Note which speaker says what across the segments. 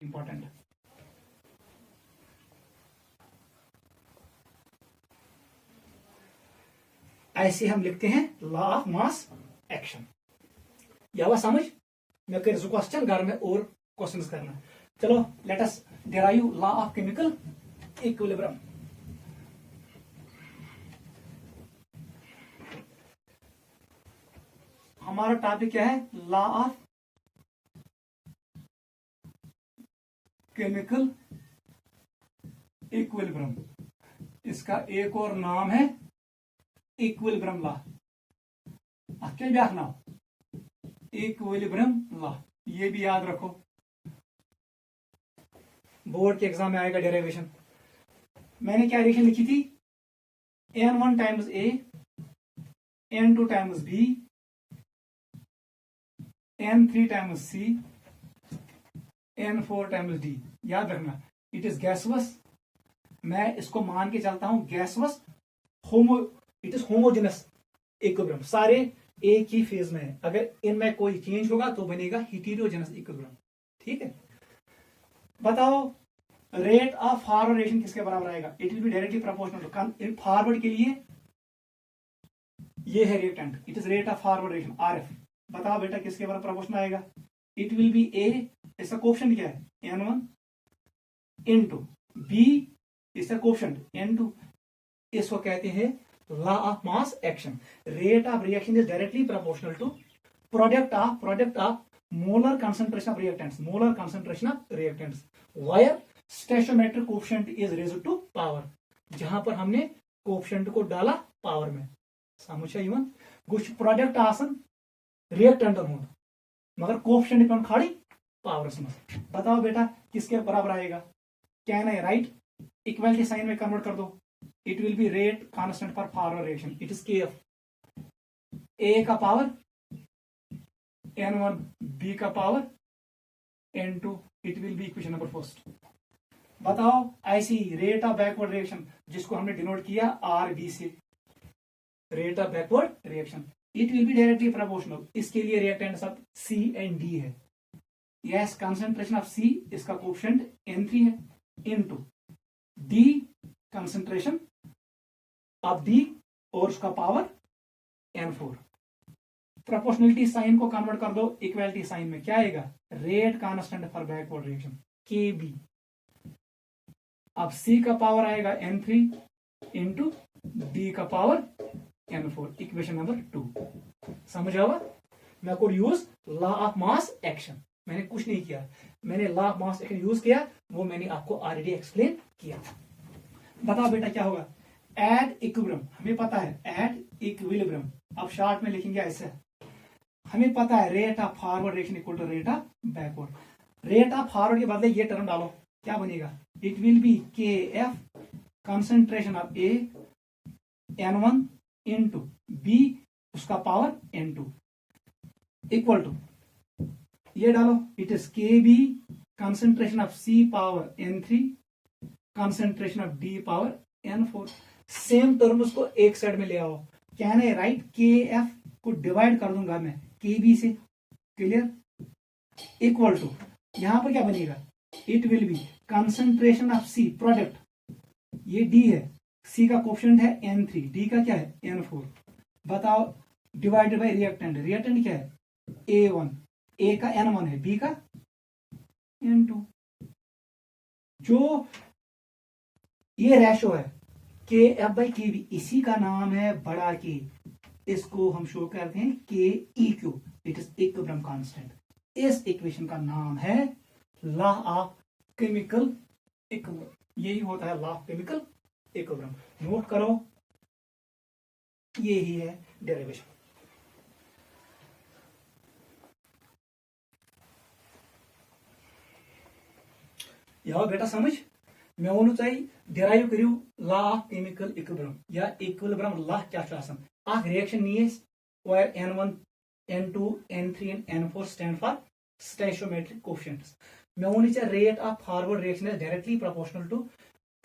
Speaker 1: Important. ऐसे हम लिखते हैं लॉ ऑफ मास एक्शन। यह समझ मैं कर क्वेश्चन घर में और क्वेश्चंस करना। चलो let us derive law of chemical equilibrium. हमारा टॉपिक क्या है? Law of chemical equilibrium. इसका एक और नाम है इक्विलिब्रियम लॉ। क्या ब्याह नाम? Equilibrium law. ये भी याद रखो, बोर्ड के एग्जाम में आएगा डेरिवेशन। मैंने क्या रिलेशन लिखी थी? n1 times a, n2 times b, n3 times c, n4 times d। याद रखना, इट इज गैसवस। मैं इसको मान के चलता हूं गैसवस इट इज होमोजेनस इक्विलिब्रियम। सारे एक ही फेज में है। अगर इनमें कोई चेंज होगा तो बनेगा हेटेरोजेनस इक्विलिब्रियम। ठीक है, बताओ रेट ऑफ फॉरवर्डेशन किसके बराबर आएगा? It will be directly proportional. Forward के लिए ये है reactant, it is rate of forward reaction RF। बताओ बेटा किसके बराबर प्रोपोर्शनल आएगा? इट विल बी A, इसका कोएफिशिएंट क्या है? N1 इनटू B, इसका कोएफिशिएंट N2। इसको कहते हैं law of mass action. Rate of reaction is directly proportional to product of molar concentration of reactants, molar concentration of reactants where stoichiometric coefficient is raised to power. जहां पर हमने coefficient को डाला power में। समझा यवन? कुछ प्रोडक्ट आसन रिएक्टेंट हुंद मगर कोएफिशिएंट पे खाड़ी पावर में। बताओ बेटा किसके बराबर आएगा? Can I write? Equality sign में कन्वर्ट कर दो। It will be rate constant for forward reaction, it is KF। A का पावर N1, B का power N2, it will be equation number first. बताओ ऐसी रेट ऑफ बैकवर्ड रिएक्शन जिसको हमने denote किया RB से, rate of backward reaction it will be directly proportional. इसके लिए reactants of C and D है। यस, कंसंट्रेशन ऑफ C, इसका कोएफिशिएंट N3 है, into D concentration of D और उसका पावर N4। प्रोपोर्शनलिटी साइन को कन्वर्ट कर दो इक्वालिटी साइन में, क्या आएगा? Rate constant for backward reaction KB। अब C का पावर आएगा N3 इंटू D का पावर N4, इक्वेशन नंबर 2। समझ आवा? मैं could use law of mass action. मैंने कुछ नहीं किया, मैंने law of mass action use किया, वो मैंने आपको ऑलरेडी एक्सप्लेन किया था। बताओ बेटा क्या होगा? एट इक्विलिब्रियम, हमें पता है एट इक्विलिब्रियम। अब शॉर्ट में लिखेंगे ऐसे, हमें पता है rate of forward reaction equal to rate of backward. Rate of forward के बदले ये टर्म डालो, क्या बनेगा? It will be KF concentration of A N1 into B, उसका पावर N2 इक्वल टू, ये डालो, it is KB concentration of C power N3 concentration of D power N4। Same terms को एक साइड में ले आओ। Can I write? KF को divide कर दूंगा मैं KB से, क्लियर? इक्वल टू, यहां पर क्या बनेगा? It will be concentration of C product, ये D है, C का कोएफिशिएंट है N3, D का क्या है? N4। बताओ डिवाइडेड बाय रिएक्टेंट, रिएक्टेंट क्या है? A1, A का N1 है, B का N2। जो ये रेशो है KF बाई KB, इसी का नाम है बड़ा K। इसको हम शो करते हैं KEQ, it is equilibrium constant. इस इक्वेशन का नाम है लॉ ऑफ केमिकल इक्विलिब्रियम। यही होता है law of chemical equilibrium. Note करो, यही है डेरिवेशन। यह बेटा समझ मैं वोन तुम डिराइव करू लॉ ऑफ केमिकल इक्विलिब्रियम या इक्विलिब्रियम लॉ क्या रिएक्शन नी where N1 N2 N3 and N4 stand for stoichiometric coefficients. मैं वोन rate of forward reaction is directly proportional to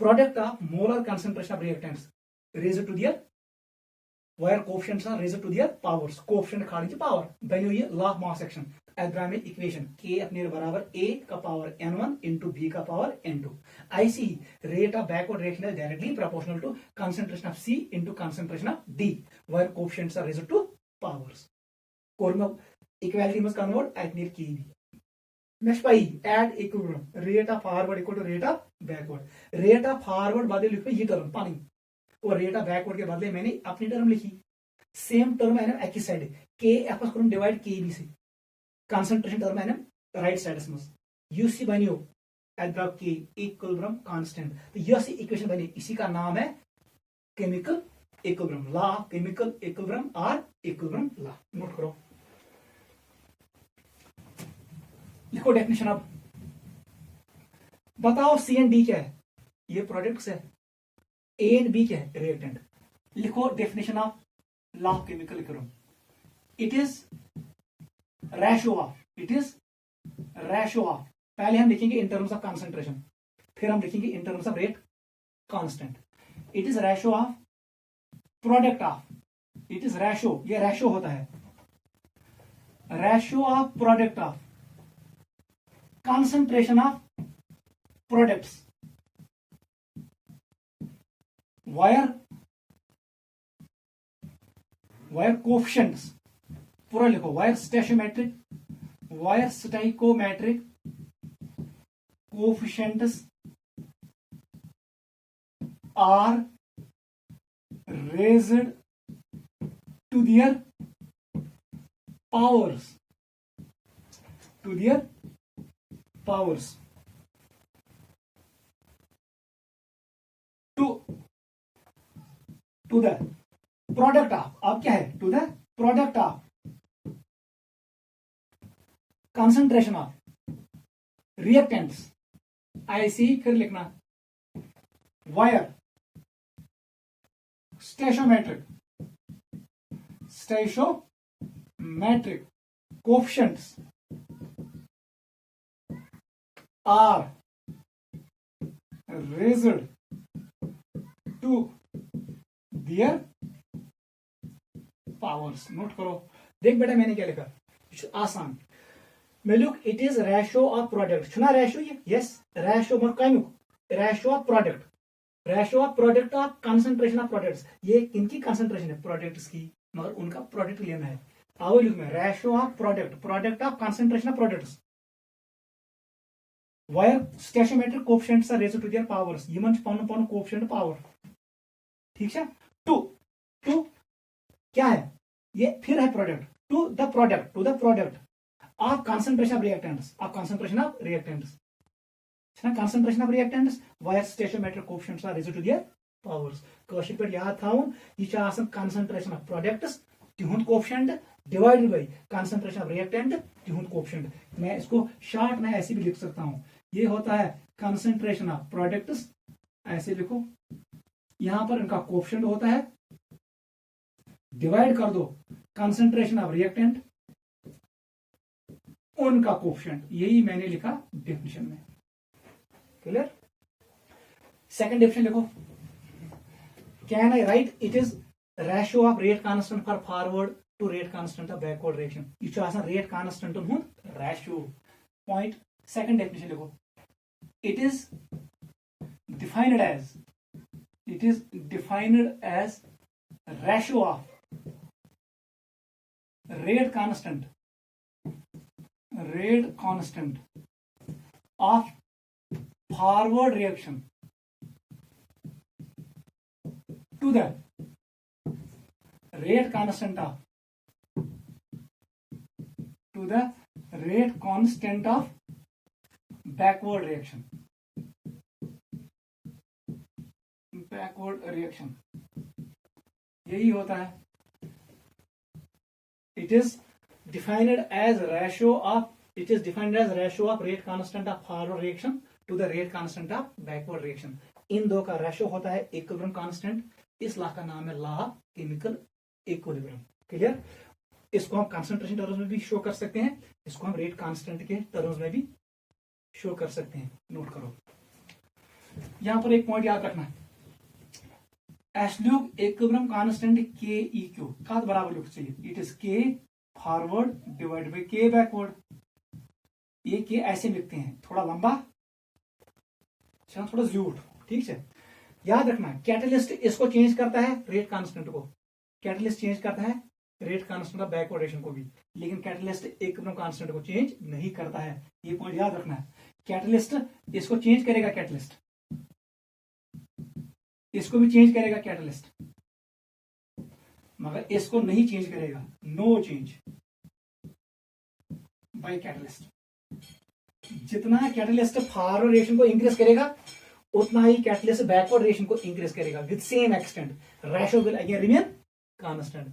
Speaker 1: product of molar concentration of reactants raised to their where coefficients are raised to their powers. Coefficient खाली power बनो ये law of mass action. एग्राम में equation के अपने बराबर A का power n1 into B का power n2. IC rate of backward reaction is directly proportional to concentration of C into concentration of D, where coefficients are raised to powers. Or equality must convert at near KB. Next by add equilibrium. Rate of forward equal to rate of backward. Rate of forward बदले लिखो ये term पानी और rate of backward के बदले मैंने अपनी term लिखी. सेम टर्म मैंने एक ही साइड के एफ करूँ डिवाइड के बी से कंसंट्रेशन टर्म मैंने राइट साइड में यूसी बनियो एग्राम के इक्विलिब्रियम कांस्टेंट. तो यह इक्वेशन बनी, इसी का नाम है chemical equilibrium law. Chemical equilibrium और इक्विलिब्रियम लॉ. नोट करो, लिखो डेफिनेशन. अब बताओ सी एंड डी क्या है, ये प्रोडक्ट्स है. ए एंड बी क्या है, रिएक्टेंट. लिखो definition of law of chemical equilibrium. It is ratio of, it is ratio of. पहले हम लिखेंगे इन टर्म्स ऑफ कंसंट्रेशन, फिर हम लिखेंगे इन terms of rate constant. It is ratio of product of, it is ratio, ये ratio होता है ratio of product of concentration of products where coefficients पूरा लिखो, where stoichiometric coefficients are raised to their powers, to the product of. अब क्या है, to the product of concentration of reactants. IC फिर लिखना wire stoichiometric coefficients are raised to their powers. Note करो, देख बेटा मैंने क्या लिखा, आसान. मैं look it is ratio of product. सुना रेशियो, ये यस रेशियो मत कमुक, ratio of product, ratio of product of concentration of products. ये किनकी कंसंट्रेशन है, प्रोडक्ट्स की, मगर उनका प्रोडक्ट लेना है. आओ लिख में ratio of product of concentration of products where stoichiometric coefficients are raised to their powers. ये मन पानो coefficient power. ठीक है. टू क्या है, ये फिर है product. To the product of concentration of reactants, concentration of reactants where stoichiometric coefficients are raised to their powers. कौशिक पे याद थाउन, ये कंसंट्रेशन ऑफ प्रोडक्ट्स तिहुंद coefficient divided by concentration of reactant तिहुंद कोएफिशिएंट. मैं इसको शॉर्ट में ऐसे भी लिख सकता हूं, ये होता है कंसंट्रेशन ऑफ प्रोडक्ट्स, ऐसे लिखो. यहां पर इनका कोएफिशिएंट होता है, डिवाइड कर दो कंसंट्रेशन ऑफ रिएक्टेंट उनका कोएफिशिएंट. यही मैंने लिखा डेफिनेशन में. क्लियर. सेकंड डेफिनेशन लिखो. Can I write it is ratio of rate constant for forward to rate constant of backward reaction. यह rate constant ratio. Point second definition लिखो. It is defined as ratio of rate constant of forward reaction to the rate constant of backward reaction. यही होता है. It is defined as ratio of rate constant of forward reaction to the rate constant of backward reaction. इन दो का ratio होता है equilibrium constant. इस law का नाम है law of chemical equilibrium. Clear. इसको हम कंसंट्रेशन टर्म्स में भी शो कर सकते हैं, इसको हम रेट कांस्टेंट के टर्म्स में भी शो कर सकते हैं. नोट करो, यहां पर एक पॉइंट याद रखना. एब्सोल्यूट इक्विलिब्रियम कांस्टेंट के ई क्यू का बराबर लिखना चाहिए. इट इज के फॉरवर्ड डिवाइड बाई के बैकवर्ड। ये के ऐसे लिखते हैं, थोड़ा लंबा, थोड़ा ज्यूट, ठीक है। याद रखना कैटलिस्ट इसको चेंज करता है, रेट कांस्टेंट को। कैटलिस्ट चेंज करता है रेट कांस्टेंट ऑफ बैकवर्डेशन को भी, लेकिन कैटलिस्ट इक्विलिब्रियम कांस्टेंट को चेंज नहीं करता है। ये पॉइंट याद रखना है। कैटलिस्ट इसको चेंज करेगा, कैटलिस्ट इसको भी चेंज करेगा कैटलिस्ट, मगर इसको नहीं चेंज करेगा। No change by catalyst. जितना कैटलिस्ट फॉरवर्ड रिएक्शन को इंक्रीज करेगा, उतना ही कैटलिस्ट बैकवर्ड रिएक्शन को इंक्रीज करेगा with same extent. Ratio will again remain constant.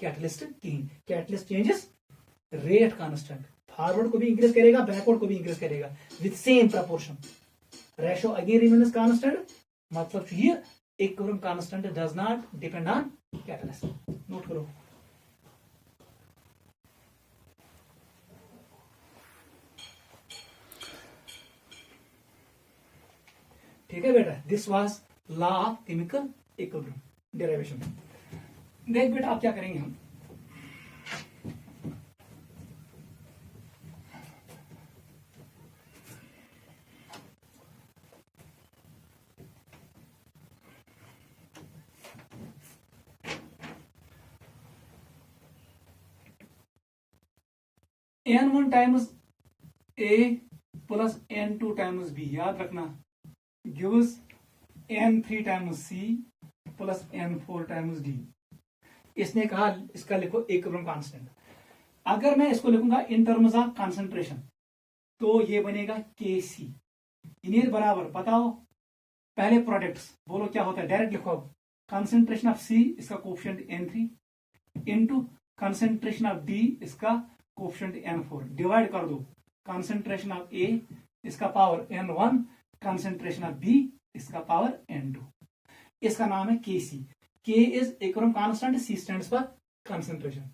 Speaker 1: Catalyst कहीं। Catalyst changes rate constant, forward को भी इंक्रीज करेगा, बैकवर्ड को भी इंक्रीज करेगा with same proportion. Ratio again remains constant, मतलब ये equilibrium constant does not depend on catalyst. Note करो। ठीक है बेटा, this was law of chemical equilibrium derivation. देख बेटा आप क्या करेंगे हम, N1 times A plus N2 times B, याद रखना, gives N3 times C plus N4 times D। इसने कहा इसका लिखो इक्विलिब्रियम कांस्टेंट। अगर मैं इसको लिखूंगा इन टर्म्स ऑफ कंसंट्रेशन, तो ये बनेगा Kc। इन्हें बराबर बताओ, पहले प्रोडक्ट्स बोलो क्या होता है, डायरेक्ट लिखो। कंसंट्रेशन ऑफ C, इसका coefficient N3 into concentration of D, इसका कोफिशिएंट N4, डिवाइड कर दो कंसंट्रेशन ऑफ A, इसका power N1, concentration of B, इसका पावर N2। इसका नाम है Kc। K is equilibrium constant, C stands for concentration.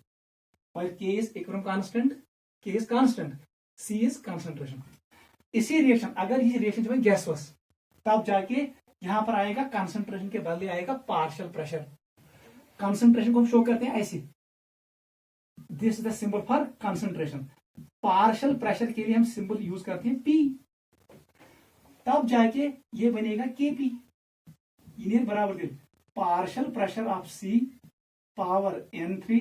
Speaker 1: While K is equilibrium constant, K is constant, C is concentration। इसी reaction, अगर ये reaction जो है गैसवस, तब जाके यहां पर आएगा कंसंट्रेशन के बदले आएगा पार्शियल प्रेशर। कंसंट्रेशन को हम शो करते हैं ऐसे, this is the symbol for concentration. Partial pressure के लिए हम सिंबल यूज करते हैं P, तब जाके ये बनेगा Kp। इन्हें बराबर दे partial pressure of C power N3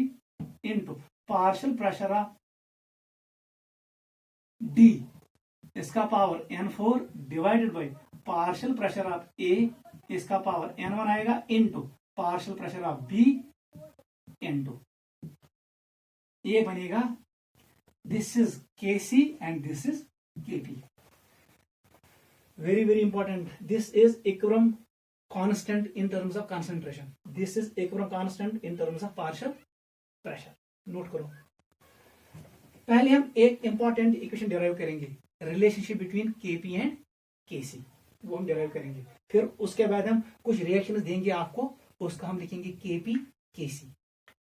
Speaker 1: into partial pressure of D, इसका power N4 divided by partial pressure of A, इसका पावर N1 आएगा into partial pressure of B N2। ये बनेगा, this is Kc and this is Kp। Very very important, this is equilibrium constant in terms of concentration, this is equilibrium constant in terms of partial pressure. Note करो। पहले हम एक important equation derive करेंगे, relationship between Kp and Kc, वो हम derive करेंगे। फिर उसके बाद हम कुछ रिएक्शंस देंगे आपको, उसका हम लिखेंगे Kp Kc,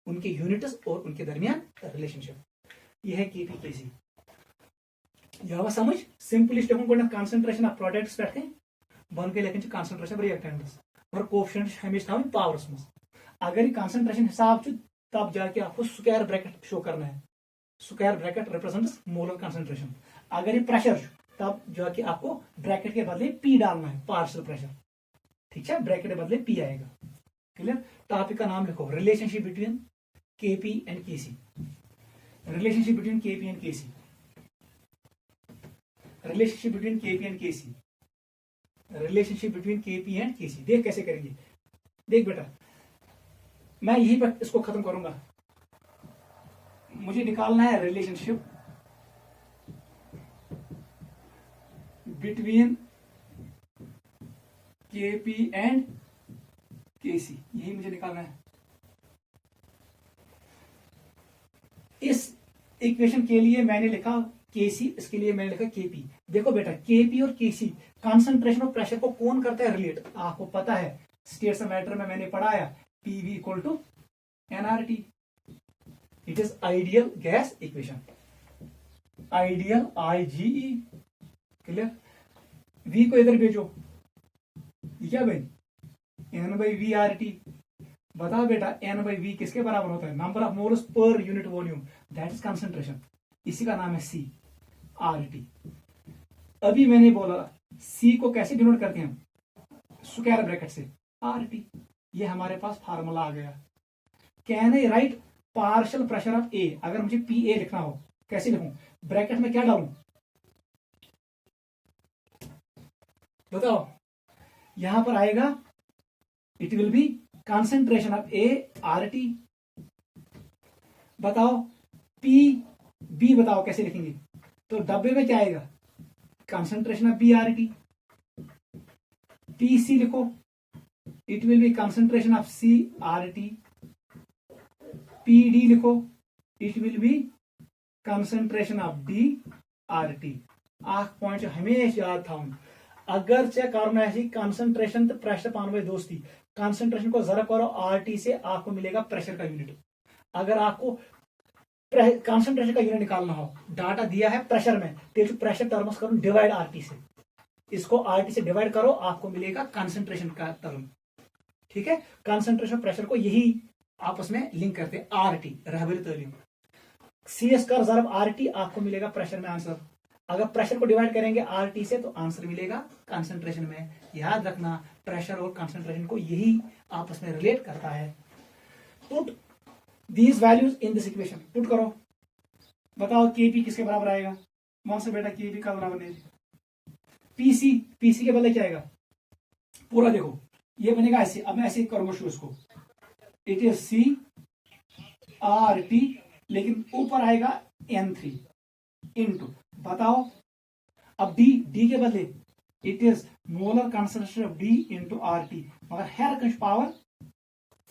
Speaker 1: उनके यूनिट्स और उनके दरमियान रिलेशनशिप। यह है Kp Kc। यह समझ सिंपलिस्ट कंसंट्रेशन ऑफ प्रोडक्ट्स पे बन के लेकिन कंसंट्रेशन ऑफ रिएक्टेंट्स और कोएफिशिएंट हमेशा थावन पावरस में। अगर ये कंसंट्रेशन हिसाब छ, तब जाके आपको स्क्वायर ब्रैकेट शो करना है। Square bracket represents molar concentration. अगर ये प्रेशर, तब जाके आपको ब्रैकेट के बदले P डालना है, पार्शियल प्रेशर। ठीक है, ब्रैकेट के बदले P आएगा। क्लियर। टॉपिक का नाम लिखो, relationship between Kp and Kc। Relationship between Kp and Kc, relationship between Kp and Kc, relationship between Kp and Kc। देख कैसे करेंगे, देख बेटा, मैं यहीं पर इसको खत्म करूंगा। मुझे निकालना है relationship between Kp and Kc, यही मुझे निकालना है। इस इक्वेशन के लिए मैंने लिखा Kc, इसके लिए मैंने लिखा Kp। देखो बेटा, Kp और Kc कंसंट्रेशन और प्रेशर को कौन करता है रिलेट, आपको पता है, स्टेट्स मैटर में मैंने पढ़ाया, PV equal to nRT। It is ideal gas equation, ideal IgE। Clear. V को इधर भेजो, क्या भाई, N/VRT, बताओ बेटा एन बाई वी किसके बराबर होता है? Number of moles per unit volume, that is concentration, इसी का नाम है सी आर टी। अभी मैंने बोला सी को कैसे डिनोट करते हैं? स्क्वायर ब्रैकेट से आर टी। ये हमारे पास फार्मूला आ गया। Can I write partial pressure of A? अगर मुझे पी ए लिखना हो कैसे लिखूं? ब्रैकेट में क्या डालूं बताओ? यहां पर आएगा it will be concentration of A R T. बताओ पी बी बताओ कैसे लिखेंगे? तो डब्बे में क्या आएगा? Concentration of B R T. P C लिखो, it will be concentration of C R T. P D लिखो, it will be concentration of D R T. आख पॉइंट हमेशा याद था। अगर चेक करना है कंसंट्रेशन तो प्रेशर पान दोस्ती, कंसंट्रेशन को जरा करो आर टी से, आपको मिलेगा प्रेशर का यूनिट। अगर आपको कंसंट्रेशन का यूनिट निकालना हो, डाटा दिया है प्रेशर में, तो प्रेशर टर्म्स करो डिवाइड आर टी से, इसको आर टी से डिवाइड करो, आपको मिलेगा कंसंट्रेशन का टर्म। ठीक है, कंसंट्रेशन प्रेशर को यही आपस में लिंक करते हैं आर टी। रहबरी तालीम सी एस कर जरब आर टी, आपको मिलेगा प्रेशर में आंसर। अगर प्रेशर को डिवाइड करेंगे आर टी से तो आंसर मिलेगा कंसंट्रेशन में। याद रखना प्रेशर और कंसंट्रेशन को यही आपस में रिलेट करता है। Put these values in this equation, put करो। बताओ केपी किसके बराबर आएगा? वहां से बेटा केपी का बराबर नहीं, पीसी, पीसी के बदले क्या आएगा? पूरा देखो ये बनेगा ऐसे। अब मैं ऐसे करूंगा शुरू इसको, it is C R T, लेकिन ऊपर आएगा N3 इंटू, बताओ अब डी, डी के बदले it is molar concentration of D into R T, मगर हर कुछ पावर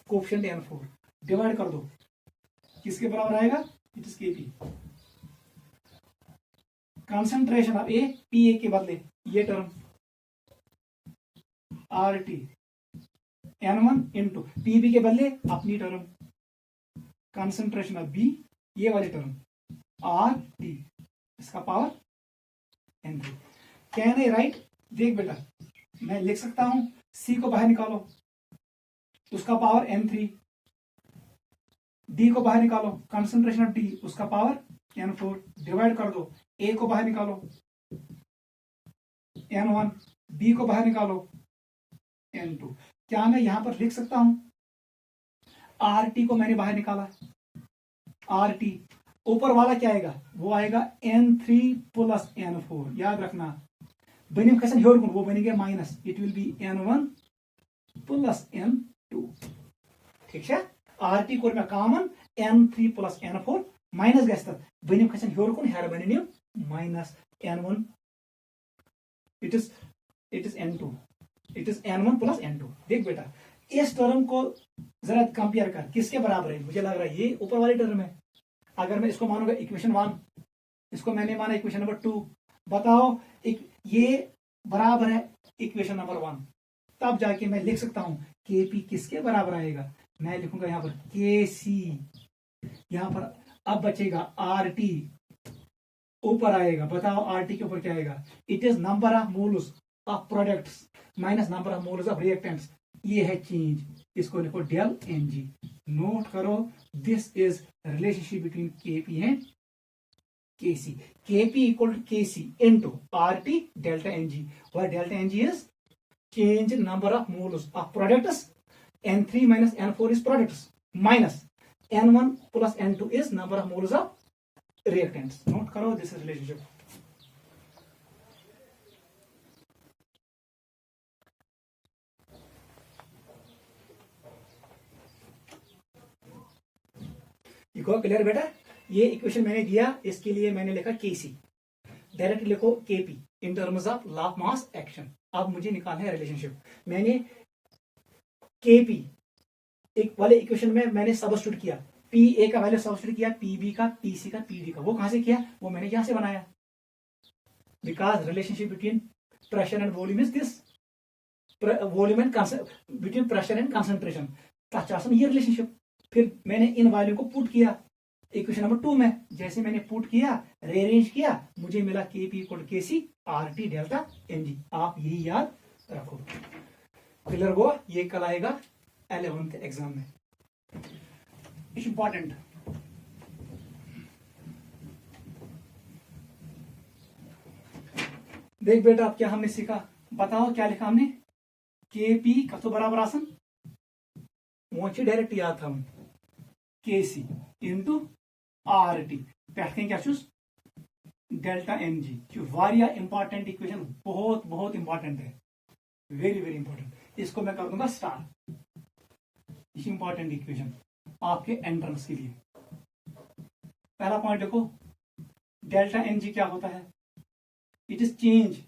Speaker 1: कोफिशिएंट N4 डिवाइड कर दो, किसके बराबर आएगा? It is K P. Concentration of A, P A के बदले ये term R T N1 into P B के बदले अपनी टर्म कंसंट्रेशन ऑफ बी, ये वाली टर्म आर टी, इसका power N3। Can I write? देख बेटा मैं लिख सकता हूं, सी को बाहर निकालो, उसका पावर N3, डी को बाहर निकालो, कंसंट्रेशन ऑफ डी, उसका पावर N4, डिवाइड कर दो, ए को बाहर निकालो N1, बी को बाहर निकालो N2। क्या मैं यहां पर लिख सकता हूं? आर टी को मैंने बाहर निकाला, आर टी ऊपर वाला क्या आएगा? वो आएगा N3 प्लस N4। याद रखना बनिम कैसे हेरकुन वो बनेंगे minus, it will B N1 plus N2। ठीक है, आर टी कोर में common N3 plus N4 minus गए बनिम कैसे हेरकुन हेर बन minus N1, it is N2, it is N1 plus N2। देख बेटा इस टर्म को जरा कंपेयर कर, किसके बराबर है? मुझे लग रहा है ये ऊपर वाली टर्म है। अगर मैं इसको मानूंगा इक्वेशन 1, इसको मैंने माना इक्वेशन नंबर 2, बताओ ये बराबर है इक्वेशन नंबर 1, तब जाके मैं लिख सकता हूं केपी किसके बराबर आएगा? मैं लिखूंगा यहां पर के सी, यहां पर अब बचेगा आर टी, ऊपर आएगा, बताओ आर टी के ऊपर क्या आएगा? It is number of moles of products minus number of moles of reactants, ये है चेंज, इसको लिखो डेल एन जी। नोट करो this is relationship between KP and K C. K P equal to K C into R T delta N G, where delta ng is change in number of moles of products, N3 minus N4 is products, minus N1 plus N2 is number of moles of reactants. Note करो this is relationship. लिखो clear बेटा, ये equation मैंने दिया, इसके लिए मैंने लिखा केसी, डायरेक्ट लिखो KP in terms of law of mass action. अब मुझे निकालना है रिलेशनशिप। मैंने केपी एक वाले इक्वेशन में मैंने सब्स्टिट्यूट किया, पी ए का वैल्यू सब्स्टिट्यूट किया, पी बी का, पी सी का, पी डी का। वो कहां से किया? वो मैंने यहां से बनाया, because relationship between pressure and volume is this, volume and between pressure and concentration, ये रिलेशनशिप। फिर मैंने इन वैल्यू को पुट किया इक्वेशन नंबर 2 में, जैसे मैंने पुट किया, रीअरेंज किया, मुझे मिला K P equal to K C R T delta N G. आप यही याद रखो। क्लियर हुआ? ये कल आएगा 11th एग्जाम में। It's important. देख बेटा अब क्या हमने सीखा, बताओ क्या लिखा हमने, के पी कतो बराबर आसन वो डायरेक्ट याद थवन के सी इंटू आर टी पे क्या डेल्टा एन जी वारिया इंपॉर्टेंट इक्वेशन, बहुत बहुत इंपॉर्टेंट है, वेरी वेरी इंपॉर्टेंट। इसको मैं कर दूंगा स्टार, इंपॉर्टेंट इक्वेशन आपके एंट्रेंस के लिए। पहला पॉइंट देखो, डेल्टा एन जी क्या होता है, it is change,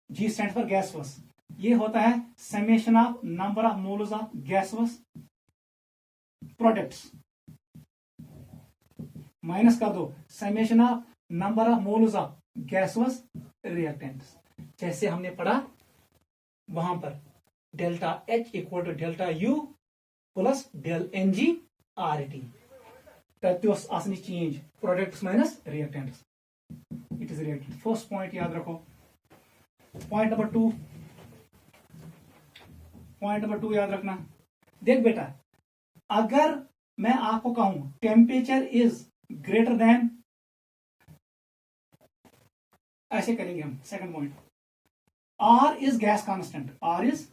Speaker 1: G stand for gaseous, ये होता है summation of number of moles of gaseous products, minus कर दो summation of number of moles of gaseous reactants. जैसे हमने पढ़ा वहां पर delta H equal to delta U plus del N G R T, तथ्य change products minus reactants, it is reactant. First point याद रखो। पॉइंट नंबर टू याद रखना। देख बेटा, अगर मैं आपको कहूं टेम्परेचर इज ग्रेटर देन, ऐसे करेंगे हम। Second point, R is gas constant, R is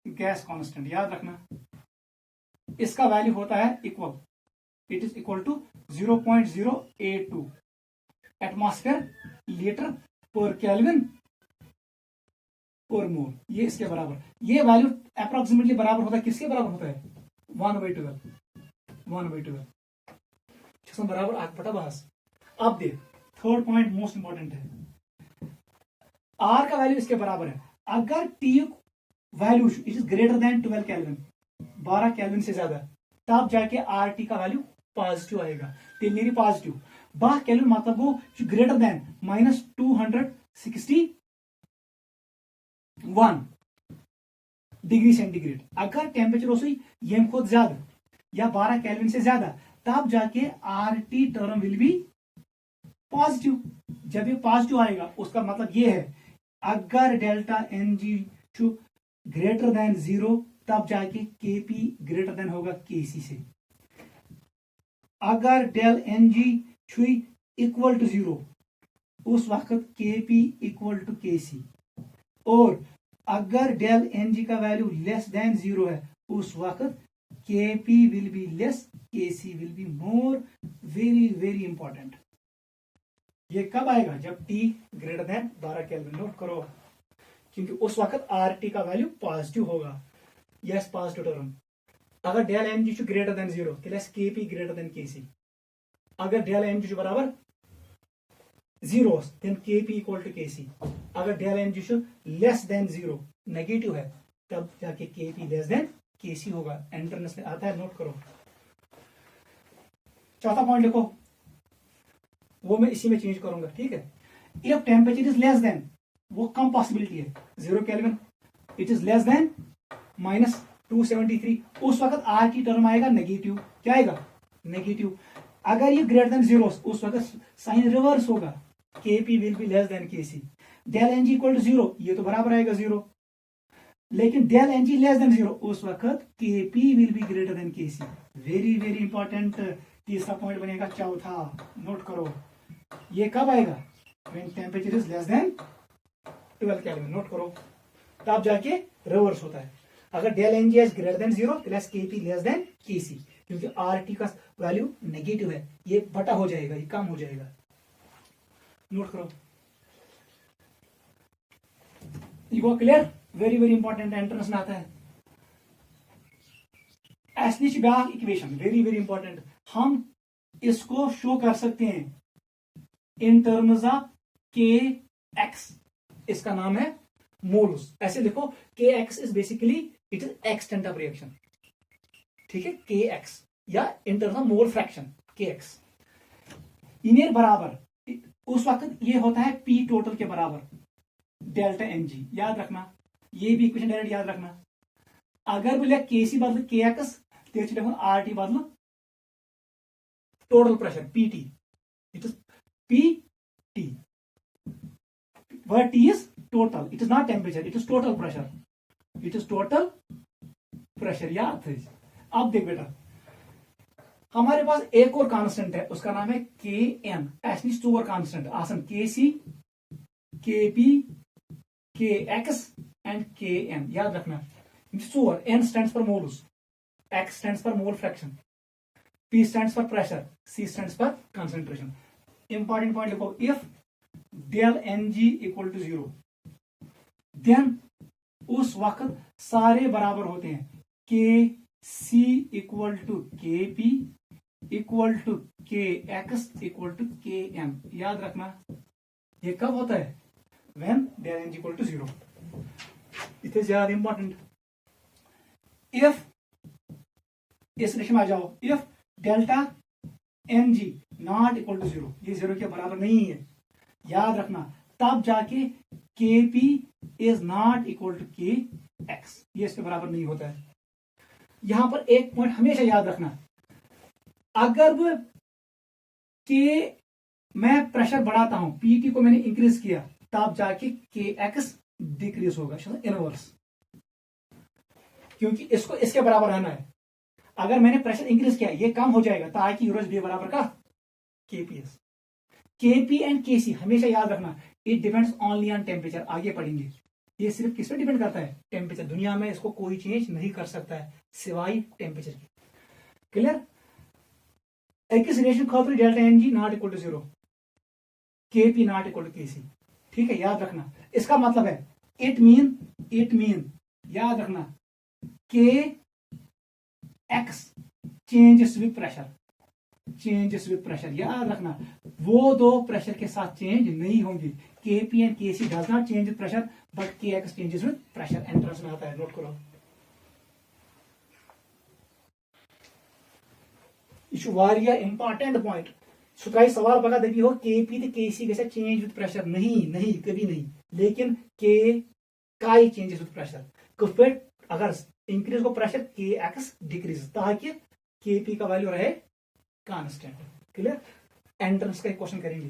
Speaker 1: gas constant, याद रखना। इसका वैल्यू होता है equal, it is equal to 0.082 atmosphere litre per kelvin per mole, ये इसके बराबर। ये वैल्यू अप्रोक्सीमेटली बराबर होता है, किसके बराबर होता है, 1/12 बराबर 8/12। अब देख थर्ड पॉइंट मोस्ट इंपॉर्टेंट है, आर का वैल्यू इसके बराबर है। अगर T value it is greater than 12 kelvin, 12 kelvin से ज्यादा, तब जाके आर टी का वैल्यू पॉजिटिव आएगा, तेलनेरी पॉजिटिव। 12 केल्विन मतलब वो ग्रेटर देन -261 डिग्री सेंटीग्रेड। अगर टेम्परेचर यम खुद ज्यादा या 12 केल्विन से ज्यादा, तब जाके R T term will be positive. जब ये पॉजिटिव आएगा उसका मतलब ये है, अगर delta N G greater than 0, तब जाके के पी ग्रेटर देन होगा के सी से। अगर del N G equal to 0, उस वक्त K P equal to K सी। और अगर डेल एन जी का वैल्यू लेस देन 0 है, उस वक्त K P will be less, K C will be more. Very very important. ये कब आएगा, जब टी ग्रेटर देन 12 केल्विन। नोट करो, क्योंकि उस वक्त आर टी का वैल्यू पॉजिटिव होगा। Yes, positive term. अगर del N G greater than 0, K P greater than K C. अगर डेल एन जी बराबर 0, देन के P equal to K C. अगर del N G less than 0 negative है, तब जाके K P less than K सी होगा। Entrance में आता है, नोट करो। चौथा पॉइंट लिखो, वो मैं इसी में चेंज करूंगा, ठीक है। If temperature is less then, वो कम पॉसिबिलिटी है, 0 kelvin, it is less then -273, उस वक्त आर टी टर्म आएगा नेगेटिव। क्या आएगा, नेगेटिव। अगर ये ग्रेटर देन 0, उस वक्त साइन रिवर्स होगा, K P will be less than K C. Del N G equal to 0, ये तो बराबर आएगा 0, लेकिन del N G less than 0, उस वक्त K P will be greater than K C. Very very important. तीसरा point बनेगा चौथा, नोट करो। ये कब आएगा, when temperature is less than 12 kelvin. नोट करो, तब जाके रिवर्स होता है। अगर del N G is greater than 0, plus के पी लेस देन के सी, क्योंकि आर टी का वैल्यू नेगेटिव है, ये बटा हो जाएगा, ये कम हो जाएगा। नोट करो, ये वो clear. Very very important, entrance में आता है। एसनिच ब्याह इक्वेशन, वेरी वेरी इंपॉर्टेंट। हम इसको शो कर सकते हैं इन टर्म्स ऑफ के एक्स, इसका नाम है मोल्स। ऐसे लिखो, के x is basically it is extent of reaction, ठीक है, के एक्स, या इन टर्म्स ऑफ मोल फ्रैक्शन के एक्स। इन्हें बराबर उस वक्त ये होता है पी टोटल के बराबर डेल्टा एन जी। याद रखना, ये भी इक्वेशन डायरेक्ट याद रखना। अगर बोले के सी बदल के एक्स, तो आर टी बदल total pressure P T, it is P T, where T is total, it is not temperature, it is total pressure, it is total pressure। याद है, अब देख बेटा, हमारे पास एक और कांस्टेंट है, उसका नाम है के एन। ऐसे चोर कांस्टेंट आसन के सी, के पी, के एक्स एंड के एन। याद रखना चोर। N stands for moles, X stands for mole fraction, P stands for pressure, C stands for concentration. Important point लिखो, if del N G equal to 0 then उस वक्त सारे बराबर होते हैं। K C equal to K P equal to K X equal to K N. याद रखना ये कब होता है? When del N G equal to 0। It is ज्यादा इंपॉर्टेंट। इफ इस रिलेशन में आ जाओ, if delta N G not equal to 0, ये 0 के बराबर नहीं है, याद रखना, तब जाके K P is not equal to K X, ये इसके बराबर नहीं होता है। यहां पर एक पॉइंट हमेशा याद रखना, अगर के मैं प्रेशर बढ़ाता हूं, पीटी को मैंने इंक्रीज किया, तब जाके के एक्स डिक्रीज होगा, इनवर्स, क्योंकि इसको इसके बराबर रहना है। अगर मैंने प्रेशर इंक्रीज किया, ये कम हो जाएगा, ताकि यूरोज बी बराबर का केपीएस। केपी एंड केसी हमेशा याद रखना, it depends only on temperature. आगे पढ़ेंगे, ये सिर्फ किस पे डिपेंड करता है? टेम्परेचर। दुनिया में इसको कोई चेंज नहीं कर सकता है सिवाय टेम्परेचर की। क्लियर? एक्स रिलेशन खातिर delta N G not equal to 0, K P not equal to K सी। ठीक है, याद रखना। इसका मतलब है इट मीन याद रखना, के एक्स चेंजेस विद प्रेशर। याद रखना, वो दो प्रेशर के साथ चेंज नहीं होंगे। के P and K C does not change with pressure, but K X changes with pressure. Entrance में आता है, नोट करो। यह इंपॉर्टेंट पॉइंट सुखाई सवाल बगा दबी हो, के पी तो के सी गैसे चेंज विद प्रेशर, नहीं कभी नहीं, लेकिन के काई चेंजेस विद प्रेशर। कुछ अगर इंक्रीज को प्रेशर, के एक्स डिक्रीज, ताकि के पी का वैल्यू रहे कांस्टेंट। क्लियर? एंट्रेंस का एक क्वेश्चन करेंगे,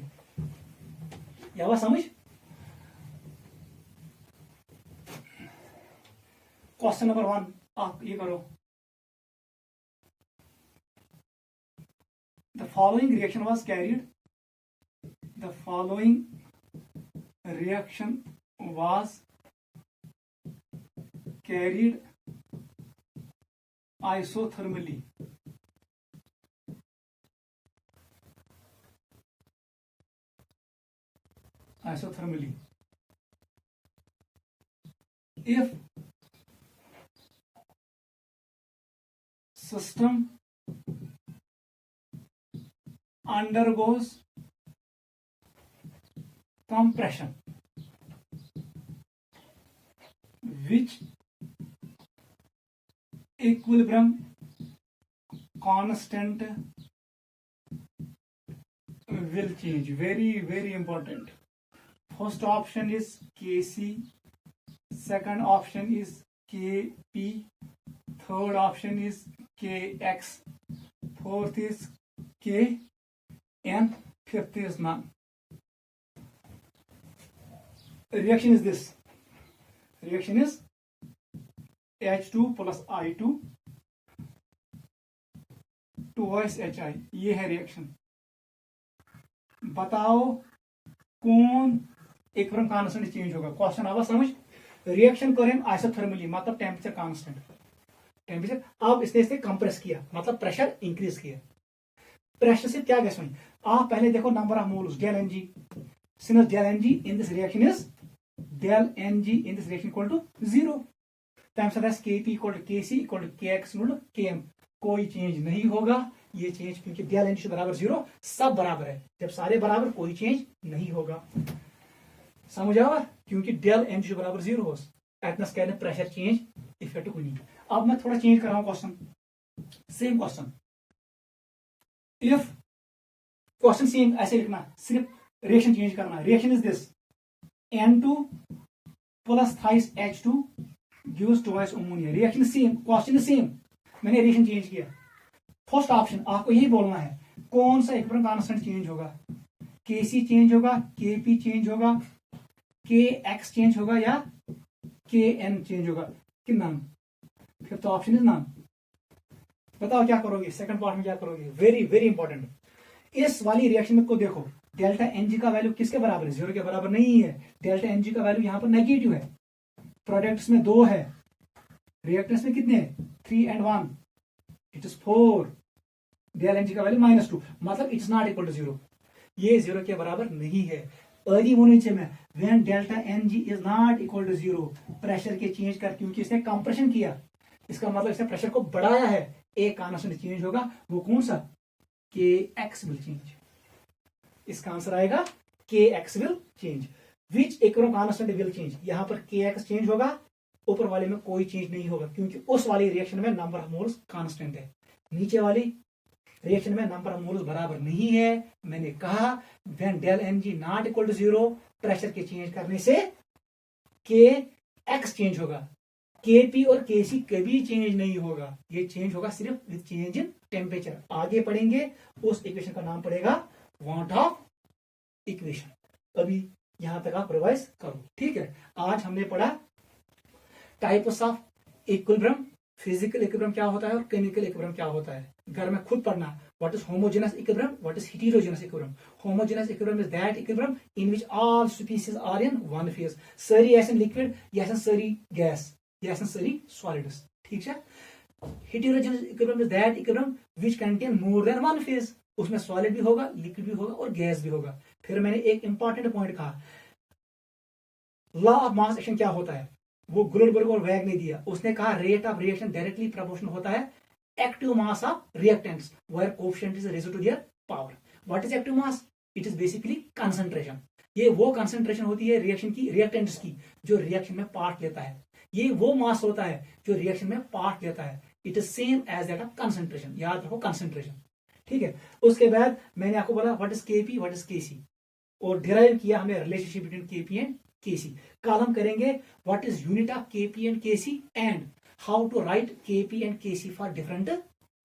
Speaker 1: या हुआ समझ? क्वेश्चन नंबर 1 आप ये करो, the following reaction was carried isothermally. If system undergoes compression, which equilibrium constant will change? Very important. First option is Kc, second option is Kp, third option is Kx, fourth is Kn, fifth is none. Reaction is this. Reaction is H2 plus I2 towards HI. ये है reaction. बताओ कौन equilibrium constant change होगा? Question आवा समझ? Reaction करें isothermally, मतलब temperature constant, temperature. अब इसने कंप्रेस किया, मतलब प्रेशर इंक्रीज किया। प्रेशर से क्या गैस बनी? आप पहले देखो number of moles, del N G. Since del N G in this reaction is equal to 0, Kp equal to Kc equal to Kx equal to Km। कोई चेंज नहीं होगा, ये चेंज, क्योंकि डेल एन जी बराबर 0, सब बराबर है। जब सारे बराबर, कोई चेंज नहीं होगा। समझ आवा? क्योंकि डेल एन जी बराबर 0 हो, एटनस कहने प्रेशर चेंज इफेक्ट को नहीं। अब मैं थोड़ा चेंज कर रहा हूं question, same question. If question same ऐसे लिखना, सिर्फ रिएक्शन चेंज करना। Reaction is this, N2 plus thrice H2 gives twice ammonia. Reaction same, question same, मैंने रिएक्शन चेंज किया। फर्स्ट ऑप्शन आपको यही बोलना है, कौन सा इक्विलिब्रियम कांस्टेंट चेंज होगा? Kc चेंज होगा, Kp चेंज होगा, Kx चेंज होगा, या Kn चेंज होगा कि none? Fifth option is none. बताओ क्या करोगे, सेकंड पार्ट में क्या करोगे, वेरी वेरी इंपॉर्टेंट। इस वाली रिएक्शन को देखो, डेल्टा एनजी का वैल्यू किसके बराबर है, 0 के बराबर नहीं है। डेल्टा एनजी का वैल्यू यहां पर नेगेटिव है, प्रोडक्ट्स में 2 है, रिएक्टेंस में कितने, 3 and 1, it is 4। Del N G का वैल्यू -2, मतलब इट्स नॉट इक्वल टू 0, ये 0 के बराबर नहीं है। अर्ली होने चाहिए में when delta N G is not equal to 0, pressure के चेंज कर, क्योंकि इसने कंप्रेशन किया, इसका मतलब इसने प्रेशर को बढ़ाया है, एक कांस्टेंट चेंज होगा, वो कौन सा, के एक्स विल चेंज। इसका आंसर आएगा के x will change. Which equilibrium constant will change, यहां पर के एक्स चेंज होगा, ऊपर वाले में कोई चेंज नहीं होगा, क्योंकि उस वाली रिएक्शन में नंबर ऑफ मोल्स कांस्टेंट है, नीचे वाली रिएक्शन में नंबर ऑफ मोल्स बराबर नहीं है। मैंने कहा when del N G not equal to 0, pressure के चेंज करने से के एक्स चेंज होगा, केपी और केसी कभी चेंज नहीं होगा, ये चेंज होगा सिर्फ विद चेंज इन टेम्परेचर। आगे पढ़ेंगे, उस इक्वेशन का नाम पड़ेगा वाट ऑफ इक्वेशन। अभी यहां तक आप रिवाइज करो, ठीक है। आज हमने पढ़ा types of equilibrium, physical equilibrium क्या होता है और केमिकल इक्विलिब्रियम क्या होता है, घर में खुद पढ़ना। What is homogeneous equilibrium, what is heterogeneous equilibrium. Homogeneous equilibrium is that equilibrium in which all species are in one phase, सारी आसन लिक्विड, ये आसन सारी गैस, ये आसन सारी सॉलिड्स, ठीक है। Heterogeneous equilibrium is that equilibrium which contain more than one phase, उसमें सॉलिड भी होगा, लिक्विड भी होगा और गैस भी होगा। फिर मैंने एक इंपॉर्टेंट पॉइंट कहा, लॉ ऑफ मास एक्शन क्या होता है, वो गुलनबर्ग और वैग ने दिया। उसने कहा rate of reaction directly proportional होता है active mass of reactants where coefficient is raised to their power. What is active mass, it is basically concentration. ये वो कंसंट्रेशन होती है रिएक्शन की, रिएक्टेंट्स की, जो रिएक्शन में पार्ट लेता है। ये वो मास होता है जो रिएक्शन में पार्ट लेता है। It is same as that of concentration, याद रखो कंसंट्रेशन, ठीक है। उसके बाद मैंने आपको बोला what is KP, what is KC, और डिराइव किया हमने relationship between KP and KC. कल हम करेंगे what is unit of KP and KC and how to write KP and KC for different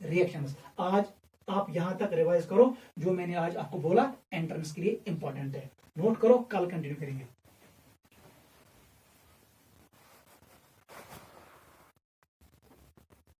Speaker 1: reactions. आज आप यहां तक रिवाइज करो, जो मैंने आज आपको बोला एंट्रेंस के लिए इंपॉर्टेंट है, नोट करो, कल कंटिन्यू करेंगे।